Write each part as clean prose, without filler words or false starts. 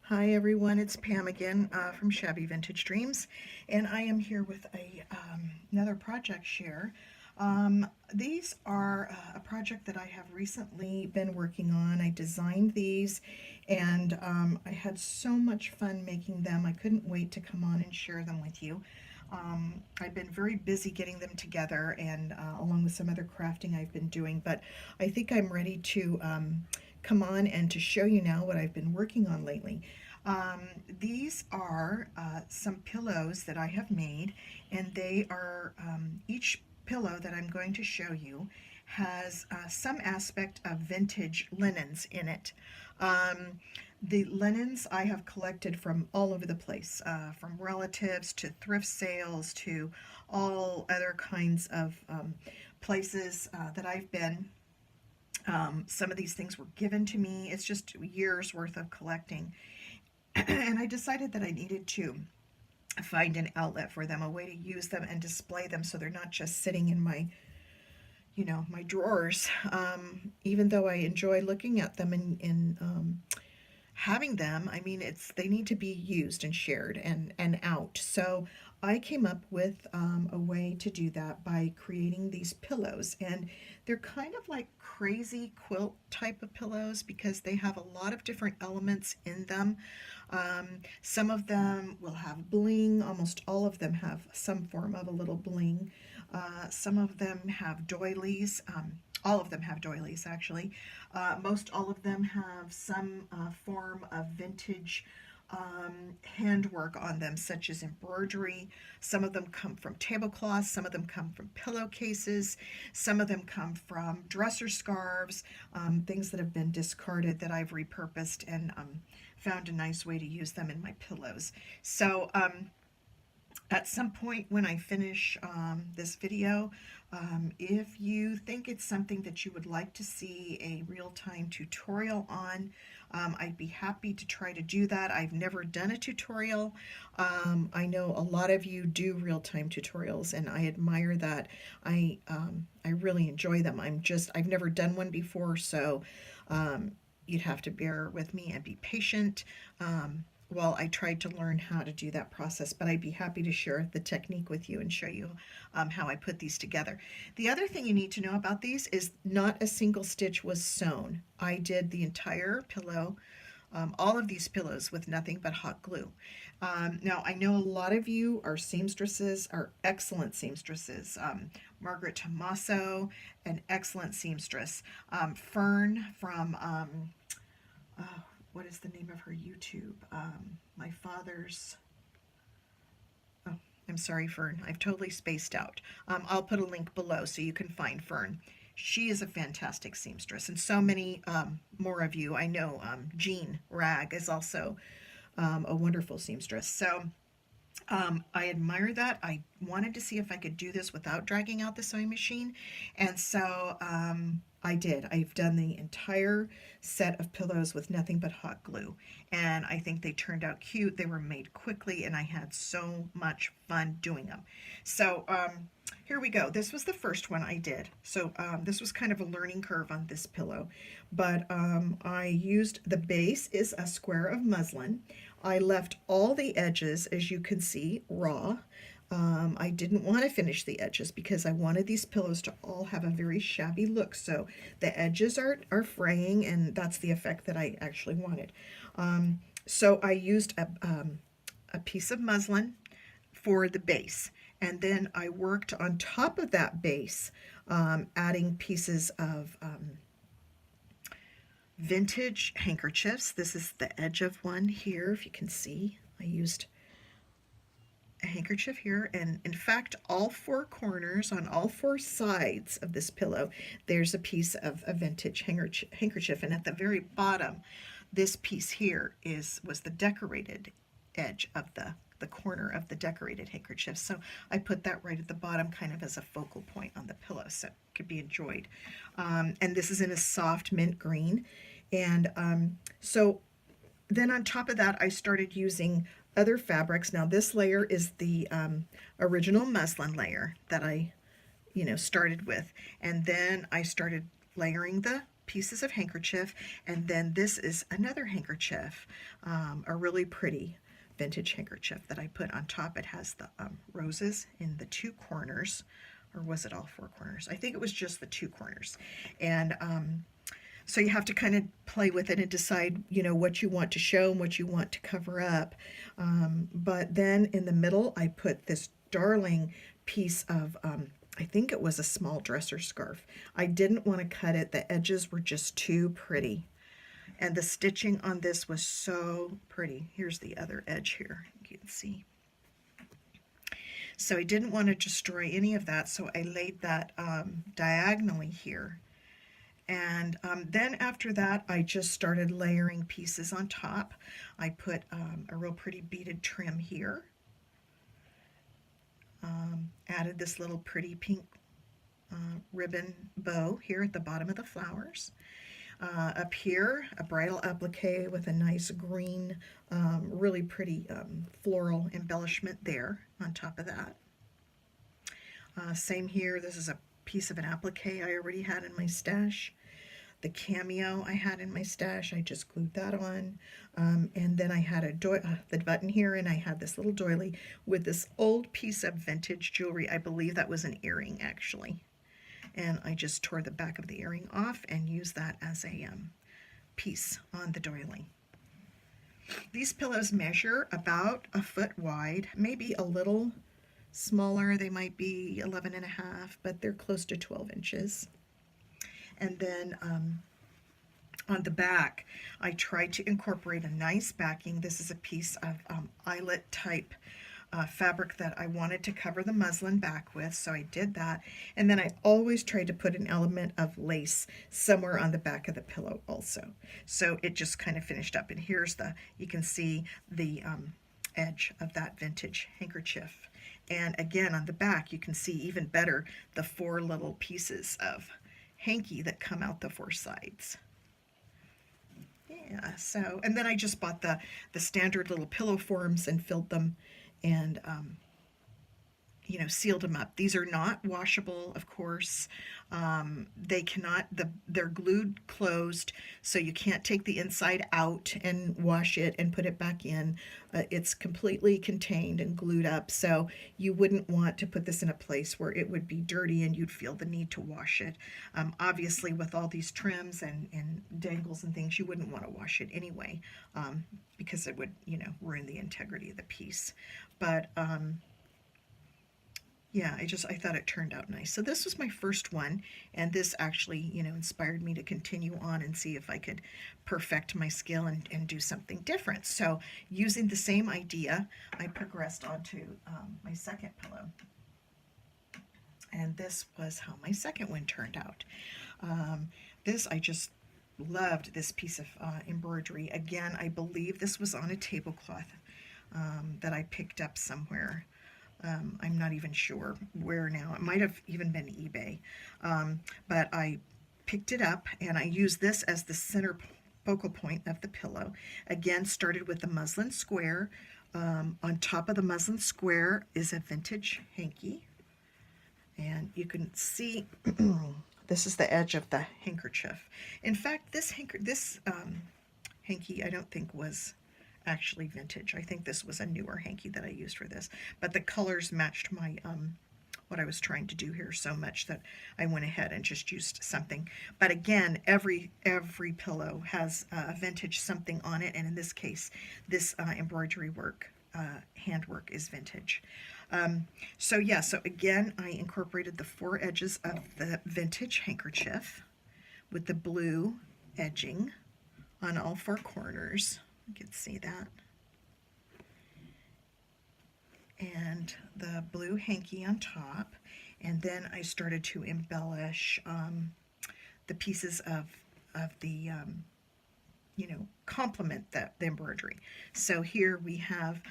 Hi everyone, it's Pam again from Shabby Vintage Dreams, and I am here with another project share. These are a project that I have recently been working on. I designed these, and I had so much fun making them. I couldn't wait to come on and share them with you. I've been very busy getting them together, and along with some other crafting I've been doing, but I think I'm ready to come on and to show you now what I've been working on lately. These are some pillows that I have made, and they are each pillow that I'm going to show you has some aspect of vintage linens in it. Um, the linens I have collected from all over the place, from relatives to thrift sales to all other kinds of places that I've been. Some of these things were given to me. It's just years worth of collecting. And I decided that I needed to find an outlet for them, a way to use them and display them so they're not just sitting in my, my drawers. Even though I enjoy looking at them and having them, I mean, they need to be used and shared and out. So I came up with a way to do that by creating these pillows, and they're kind of like crazy quilt type of pillows because they have a lot of different elements in them. Some of them will have bling. Almost all of them have some form of a little bling. Some of them have doilies. All of them have doilies, actually. Most all of them have some form of vintage handwork on them, such as embroidery. Some of them come from tablecloths, some of them come from pillowcases, some of them come from dresser scarves, things that have been discarded that I've repurposed and found a nice way to use them in my pillows. So at some point when I finish this video, if you think it's something that you would like to see a real-time tutorial on, I'd be happy to try to do that. I've never done a tutorial. I know a lot of you do real-time tutorials, and I admire that. I really enjoy them. I've never done one before, so you'd have to bear with me and be patient. Well, I tried to learn how to do that process, but I'd be happy to share the technique with you and show you how I put these together. The other thing you need to know about these is not a single stitch was sewn. I did the entire pillow, all of these pillows with nothing but hot glue. Now, I know a lot of you are seamstresses, are excellent seamstresses. Margaret Tomaso, an excellent seamstress. Fern from what is the name of her YouTube? My father's. Oh, I'm sorry, Fern. I've totally spaced out. I'll put a link below so you can find Fern. She is a fantastic seamstress, and so many more of you. I know Jean Rag is also a wonderful seamstress. So I admire that. I wanted to see if I could do this without dragging out the sewing machine, and so I did. I've done the entire set of pillows with nothing but hot glue, and I think they turned out cute. They were made quickly, and I had so much fun doing them. So here we go. This was the first one I did. So this was kind of a learning curve on this pillow, but I used, the base is a square of muslin. I left all the edges, as you can see, raw. I didn't want to finish the edges because I wanted these pillows to all have a very shabby look. So the edges are fraying, and that's the effect that I actually wanted. So I used a piece of muslin for the base, and then I worked on top of that base, adding pieces of vintage handkerchiefs. This is the edge of one here, if you can see. I used a handkerchief here, and in fact all four corners on all four sides of this pillow there's a piece of a vintage handkerchief, and at the very bottom this piece here was the decorated edge of the corner of the decorated handkerchief. So I put that right at the bottom kind of as a focal point on the pillow so it could be enjoyed. And this is in a soft mint green. And so then on top of that I started using other fabrics. Now this layer is the original muslin layer that I started with, and then I started layering the pieces of handkerchief, and then this is another handkerchief, a really pretty vintage handkerchief that I put on top. It has the roses in the two corners, or was it all four corners? I think it was just the two corners. And so you have to kind of play with it and decide, you know, what you want to show and what you want to cover up. But then in the middle, I put this darling piece of, I think it was a small dresser scarf. I didn't want to cut it. The edges were just too pretty. And the stitching on this was so pretty. Here's the other edge here, you can see. So I didn't want to destroy any of that, so I laid that diagonally here. And then after that, I just started layering pieces on top. I put a real pretty beaded trim here. Added this little pretty pink ribbon bow here at the bottom of the flowers. Up here, a bridal applique with a nice green, really pretty floral embellishment there on top of that. Same here, this is a piece of an applique I already had in my stash. The cameo I had in my stash, I just glued that on. And then I had the button here, and I had this little doily with this old piece of vintage jewelry. I believe that was an earring, actually. And I just tore the back of the earring off and used that as a piece on the doily. These pillows measure about a foot wide, maybe a little smaller. They might be 11.5, but they're close to 12 inches. And then on the back, I tried to incorporate a nice backing. This is a piece of eyelet type fabric that I wanted to cover the muslin back with, so I did that. And then I always tried to put an element of lace somewhere on the back of the pillow also. So it just kind of finished up. And here's you can see the edge of that vintage handkerchief. And again, on the back, you can see even better the 4 little pieces of hanky that come out the 4 sides. Yeah, so, and then I just bought the standard little pillow forms and filled them and you know, sealed them up. These are not washable, of course. They cannot, they're glued closed, so you can't take the inside out and wash it and put it back in. It's completely contained and glued up, so you wouldn't want to put this in a place where it would be dirty and you'd feel the need to wash it. Obviously, with all these trims and dangles and things, you wouldn't want to wash it anyway, because it would, you know, ruin the integrity of the piece. But yeah, I thought it turned out nice. So this was my first one, and this actually, you know, inspired me to continue on and see if I could perfect my skill and do something different. So using the same idea, I progressed on to my second pillow. And this was how my second one turned out. I just loved this piece of embroidery. Again, I believe this was on a tablecloth that I picked up somewhere. I'm not even sure where now. It might have even been eBay. But I picked it up and I used this as the center focal point of the pillow. Again, started with the muslin square. On top of the muslin square is a vintage hanky. And you can see this is the edge of the handkerchief. In fact, this hanky I don't think was actually vintage. I think this was a newer hanky that I used for this, but the colors matched my what I was trying to do here so much that I went ahead and just used something. But again, every pillow has a vintage something on it, and in this case, this embroidery work, handwork, is vintage. So yeah, so again, I incorporated the 4 edges of the vintage handkerchief with the blue edging on all 4 corners. You can see that. And the blue hanky on top. And then I started to embellish the pieces of the, you know, complement the embroidery. So here we have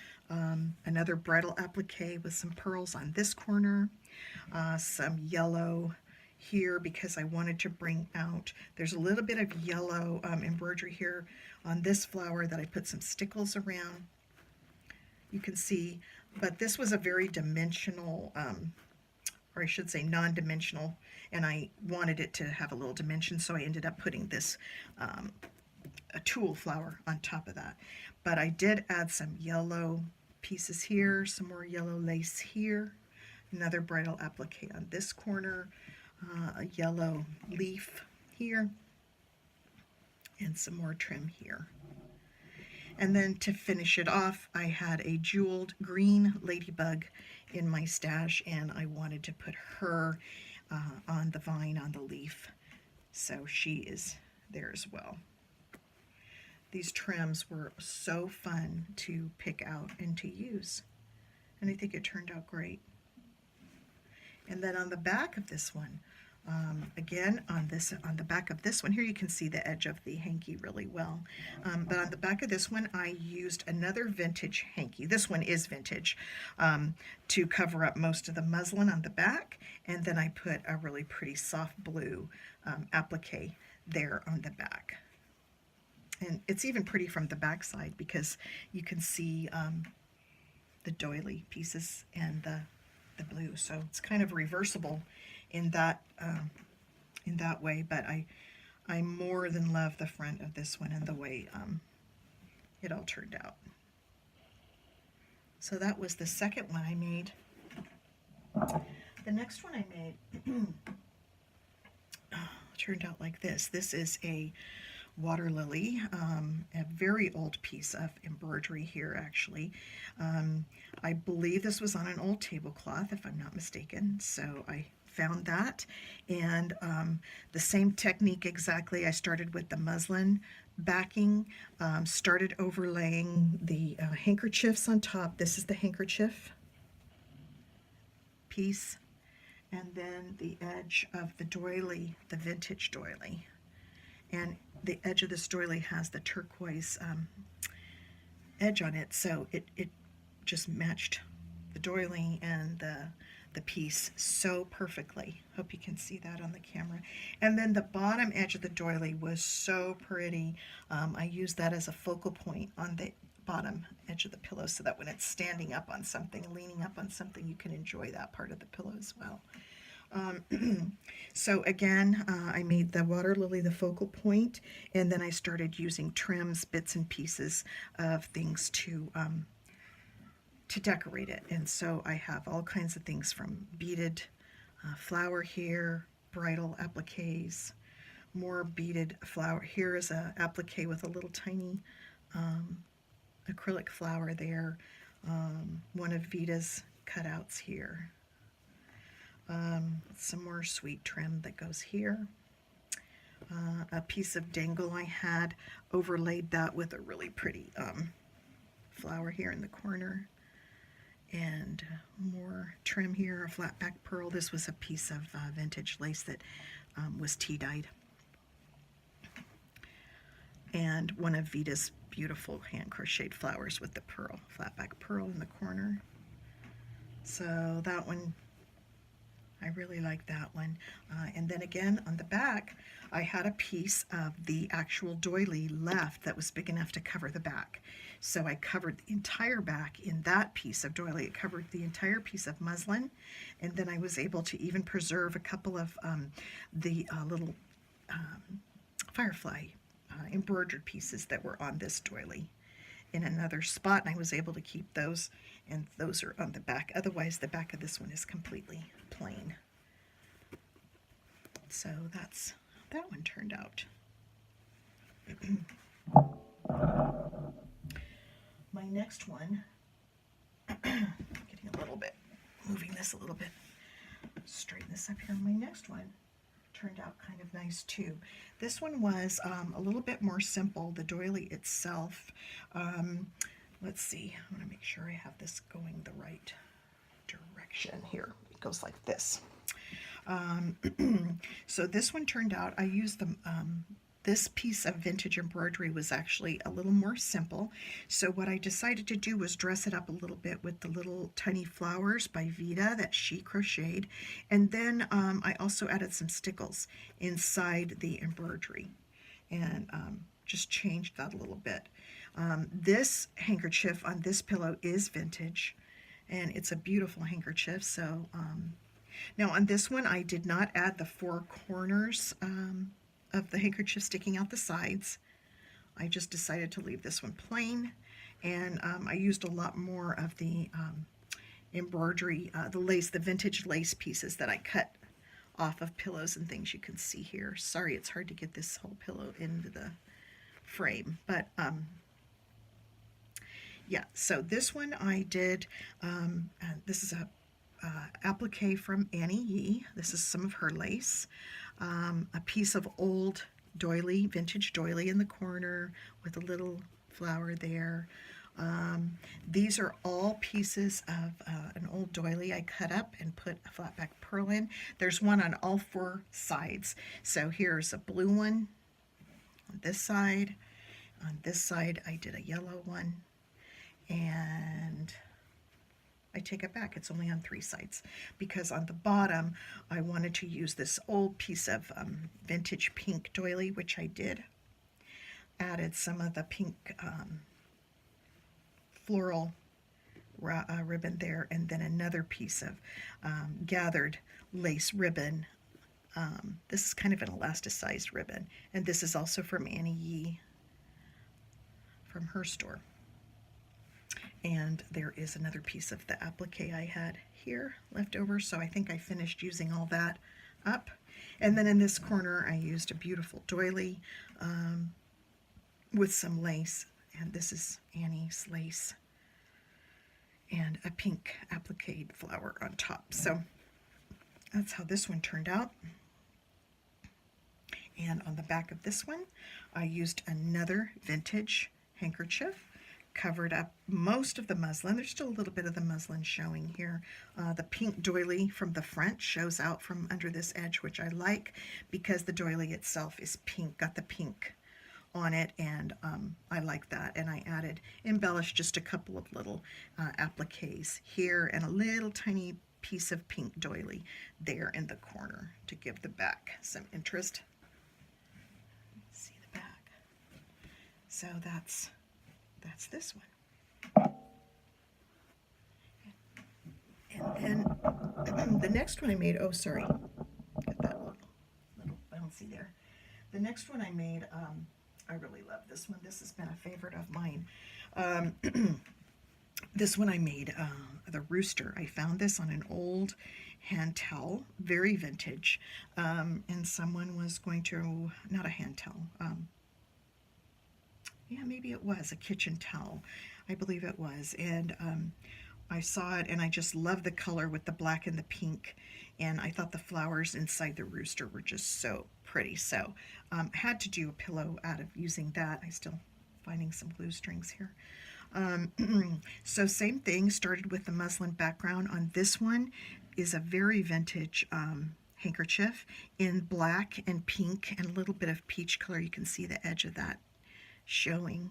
another bridal applique with some pearls on this corner, some yellow here because I wanted to bring out, there's a little bit of yellow embroidery here on this flower that I put some stickles around. You can see, but this was a very dimensional or I should say non-dimensional, and I wanted it to have a little dimension, so I ended up putting this a tulle flower on top of that. But I did add some yellow pieces here, some more yellow lace here, another bridal applique on this corner, a yellow leaf here, and some more trim here. And then to finish it off, I had a jeweled green ladybug in my stash, and I wanted to put her on the vine, on the leaf. So she is there as well. These trims were so fun to pick out and to use, and I think it turned out great. And then on the back of this one, again, on the back of this one here, you can see the edge of the hanky really well. But on the back of this one, I used another vintage hanky. This one is vintage, to cover up most of the muslin on the back, and then I put a really pretty soft blue applique there on the back. And it's even pretty from the back side because you can see the doily pieces and the blue. So it's kind of reversible in that way, but I more than love the front of this one and the way it all turned out. So that was the second one I made. The next one I made turned out like this. This is a water lily, a very old piece of embroidery here actually. I believe this was on an old tablecloth if I'm not mistaken, so I found that, and the same technique exactly. I started with the muslin backing, started overlaying the handkerchiefs on top. This is the handkerchief piece, and then the edge of the doily, the vintage doily. And the edge of this doily has the turquoise edge on it, so it just matched the doily and the piece so perfectly. Hope you can see that on the camera. And then the bottom edge of the doily was so pretty. I used that as a focal point on the bottom edge of the pillow so that when it's standing up on something, leaning up on something, you can enjoy that part of the pillow as well. So again, I made the water lily the focal point, and then I started using trims, bits and pieces of things to decorate it. And so I have all kinds of things from beaded flower here, bridal appliques, more beaded flower. Here is an applique with a little tiny acrylic flower there, one of Vita's cutouts here. Some more sweet trim that goes here. A piece of dangle I had, overlaid that with a really pretty flower here in the corner. And more trim here, a flat back pearl. This was a piece of vintage lace that was tea-dyed. And one of Vita's beautiful hand-crocheted flowers with the pearl, flat back pearl in the corner. So that one, I really like that one. And then again, on the back, I had a piece of the actual doily left that was big enough to cover the back. So I covered the entire back in that piece of doily. It covered the entire piece of muslin. And then I was able to even preserve a couple of the little firefly embroidered pieces that were on this doily in another spot. And I was able to keep those, and those are on the back. Otherwise, the back of this one is completely plain. So that's how that one turned out. My next one, getting a little bit, moving this a little bit, straighten this up here. My next one turned out kind of nice too. This one was a little bit more simple, the doily itself. Let's see, I want to make sure I have this going the right direction here. It goes like this. So this one turned out, I used the this piece of vintage embroidery was actually a little more simple. So what I decided to do was dress it up a little bit with the little tiny flowers by Vita that she crocheted. And then I also added some stickles inside the embroidery and just changed that a little bit. This handkerchief on this pillow is vintage, and it's a beautiful handkerchief. So Now on this one, I did not add the four corners of the handkerchief sticking out the sides. I just decided to leave this one plain, and I used a lot more of the embroidery, the lace, the vintage lace pieces that I cut off of pillows and things you can see here. Sorry, it's hard to get this whole pillow into the frame, but yeah, so this one I did, this is a applique from Annie Yee. This is some of her lace, a piece of old doily, vintage doily in the corner with a little flower there. These are all pieces of an old doily I cut up and put a flat back pearl in. There's one on all four sides. So here's a blue one on this side. On this side I did a yellow one, and I take it back, it's only on three sides, because on the bottom I wanted to use this old piece of vintage pink doily, which I did. Added some of the pink floral ribbon there, and then another piece of gathered lace ribbon. This is kind of an elasticized ribbon, and this is also from Annie Yee, from her store. And there is another piece of the applique I had here left over, so I think I finished using all that up. And then in this corner I used a beautiful doily with some lace, and this is Annie's lace, and a pink applique flower on top. So that's how this one turned out. And on the back of this one I used another vintage handkerchief, covered up most of the muslin. There's still a little bit of the muslin showing here. The pink doily from the front shows out from under this edge, which I like because the doily itself is pink, got the pink on it, and I like that. And I embellished just a couple of little appliques here and a little tiny piece of pink doily there in the corner to give the back some interest. See the back. So that's this one. And then the next one I made, oh sorry, got that little bouncy there. The next one I made, I really love this one. This has been a favorite of mine. This one I made, the Rooster. I found this on an old hand towel, very vintage, and someone was going to, not a hand towel, yeah, maybe it was a kitchen towel. I believe it was. And I saw it and I just love the color with the black and the pink. And I thought the flowers inside the Rooster were just so pretty. So had to do a pillow out of using that. I still finding some glue strings here. So same thing, started with the muslin background. On this one is a very vintage handkerchief in black and pink and a little bit of peach color. You can see the edge of that showing.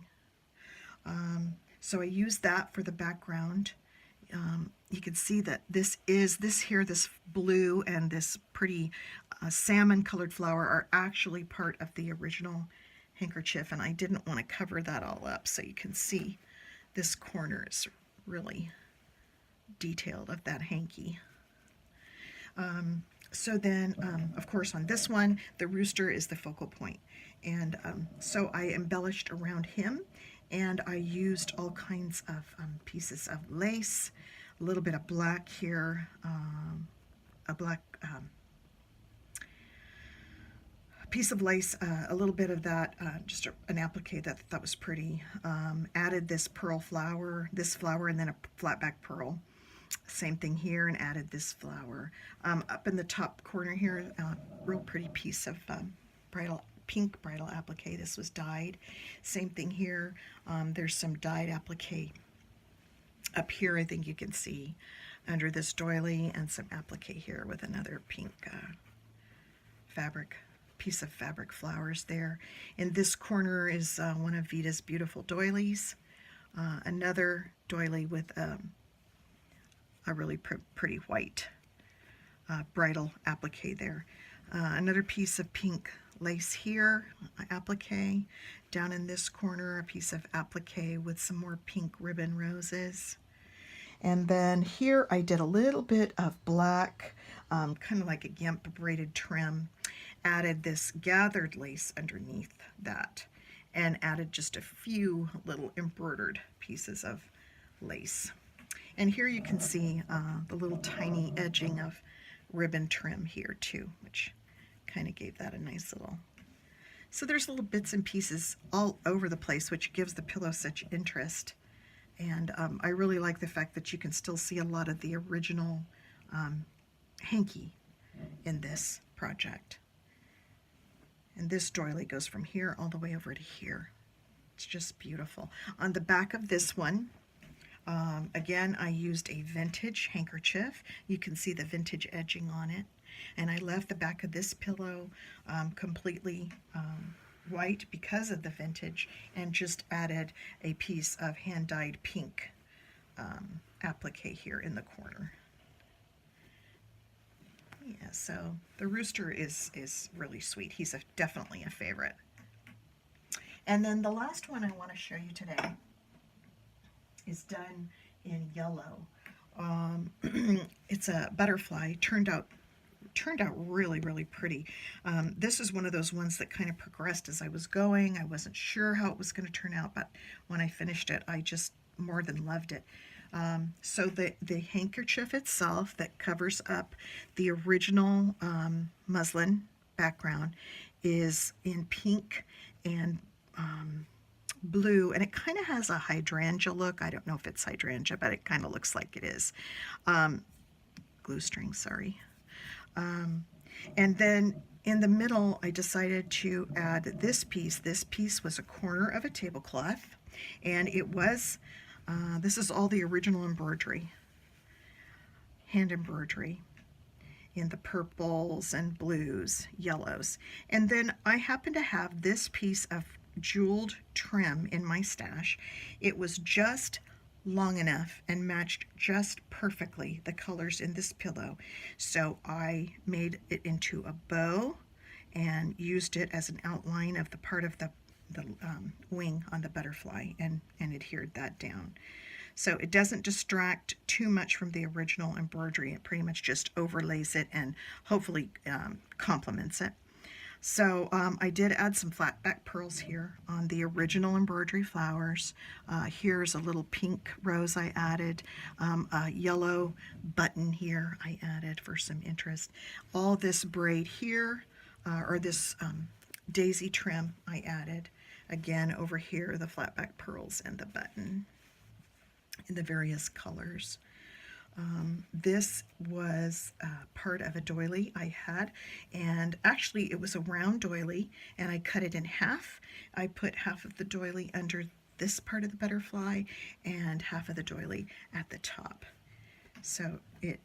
So I used that for the background. You can see that this blue and this pretty salmon colored flower are actually part of the original handkerchief, and I didn't want to cover that all up, so you can see this corner is really detailed of that hanky. So then, of course, on this one, the Rooster is the focal point. And so I embellished around him, and I used all kinds of pieces of lace, a little bit of black here, a black piece of lace, a little bit of that, just an applique that I thought was pretty. Added this pearl flower, and then a flat back pearl. Same thing here, and added this flower. Up in the top corner here, real pretty piece of pink bridal applique. This was dyed. Same thing here. There's some dyed applique up here. I think you can see under this doily, and some applique here with another pink piece of fabric flowers there. In this corner is one of Vita's beautiful doilies. Another doily with a really pretty white bridal applique there. Another piece of pink lace here, applique. Down in this corner, a piece of applique with some more pink ribbon roses. And then here I did a little bit of black, kind of like a gimp braided trim, added this gathered lace underneath that, and added just a few little embroidered pieces of lace. And here you can see the little tiny edging of ribbon trim here too, which kind of gave that a nice little... So there's little bits and pieces all over the place, which gives the pillow such interest. And I really like the fact that you can still see a lot of the original hanky in this project. And this doily goes from here all the way over to here. It's just beautiful. On the back of this one, again, I used a vintage handkerchief. You can see the vintage edging on it. And I left the back of this pillow completely white because of the vintage, and just added a piece of hand-dyed pink applique here in the corner. Yeah, so the Rooster is really sweet. He's definitely a favorite. And then the last one I want to show you today is done in yellow. It's a butterfly. Turned out really, really pretty. This is one of those ones that kind of progressed as I was going. I wasn't sure how it was going to turn out, but when I finished it, I just more than loved it. So the handkerchief itself that covers up the original muslin background is in pink and blue, and it kind of has a hydrangea look. I don't know if it's hydrangea, but it kind of looks like it is. Glue string, sorry. And then in the middle, I decided to add this piece. This piece was a corner of a tablecloth, and it was, this is all the original embroidery, hand embroidery in the purples and blues, yellows. And then I happen to have this piece of jeweled trim in my stash. It was just long enough and matched just perfectly the colors in this pillow. So I made it into a bow and used it as an outline of the part of the wing on the butterfly, and adhered that down. So it doesn't distract too much from the original embroidery. It pretty much just overlays it and hopefully complements it. So I did add some flat back pearls here on the original embroidery flowers. Here's a little pink rose I added, a yellow button here I added for some interest. All this braid here, or this daisy trim I added. Again, over here, the flat back pearls and the button in the various colors. This was part of a doily I had, and actually it was a round doily, and I cut it in half. I put half of the doily under this part of the butterfly and half of the doily at the top. So it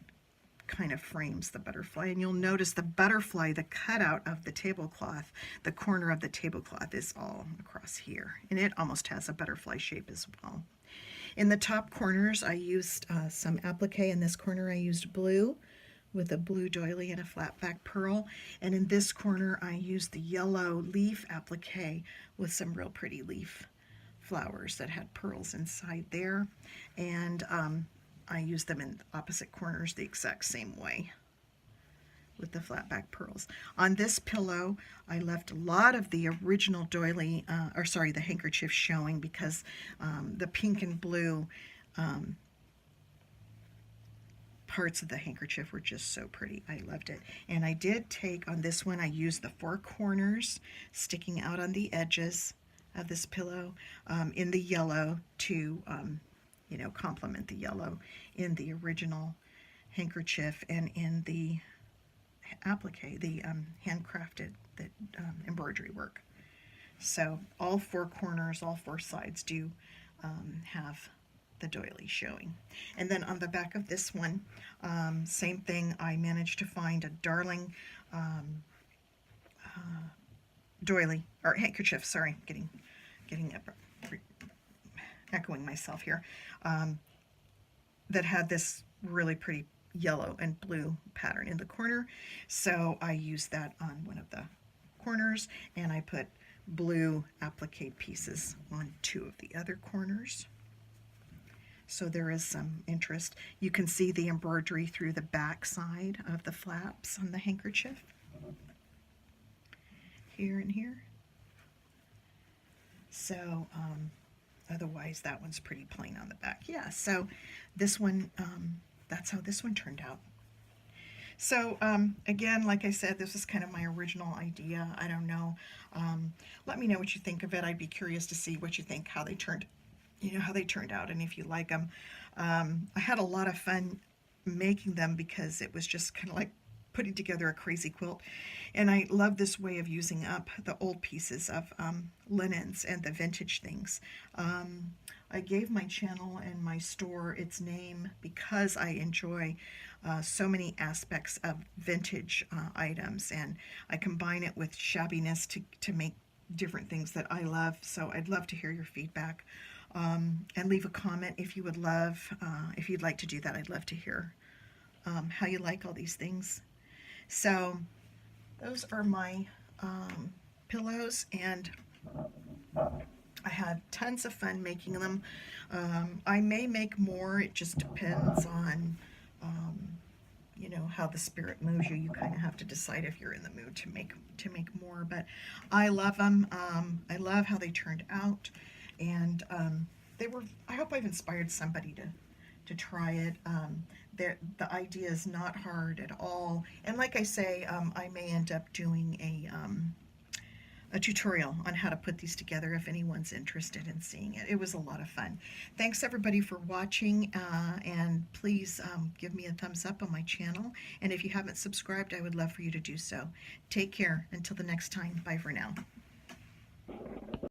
kind of frames the butterfly, and you'll notice the butterfly, the cutout of the tablecloth, the corner of the tablecloth is all across here, and it almost has a butterfly shape as well. In the top corners, I used some applique. In this corner, I used blue with a blue doily and a flat back pearl. And in this corner, I used the yellow leaf applique with some real pretty leaf flowers that had pearls inside there. And I used them in opposite corners the exact same way with the flat back pearls. On this pillow, I left a lot of the original doily, the handkerchief showing, because the pink and blue parts of the handkerchief were just so pretty. I loved it. And I did take, on this one, I used the four corners sticking out on the edges of this pillow in the yellow to, complement the yellow in the original handkerchief and in the applique, the handcrafted embroidery work. So all four corners, all four sides do have the doily showing. And then on the back of this one, same thing, I managed to find a darling doily, or handkerchief, sorry, getting echoing myself here, that had this really pretty yellow and blue pattern in the corner. So I used that on one of the corners, and I put blue applique pieces on two of the other corners. so there is some interest. You can see the embroidery through the back side of the flaps on the handkerchief, here and here. So otherwise that one's pretty plain on the back. Yeah, so this one, that's how this one turned out. So again, like I said, this is kind of my original idea. I don't know. Let me know what you think of it. I'd be curious to see what you think, how they turned, how they turned out, and if you like them. I had a lot of fun making them because it was just kind of like putting together a crazy quilt. And I love this way of using up the old pieces of linens and the vintage things. I gave my channel and my store its name because I enjoy so many aspects of vintage items, and I combine it with shabbiness to make different things that I love. So I'd love to hear your feedback, and leave a comment if you would love, if you'd like to do that. I'd love to hear how you like all these things. So those are my pillows, and I had tons of fun making them. I may make more. It just depends on how the spirit moves you. You kind of have to decide if you're in the mood to make more. But I love them. I love how they turned out, and I hope I've inspired somebody to try it. The idea is not hard at all, and like I say, I may end up doing a tutorial on how to put these together if anyone's interested in seeing it. It was a lot of fun. Thanks everybody for watching, and please give me a thumbs up on my channel, and if you haven't subscribed, I would love for you to do so. Take care until the next time. Bye for now.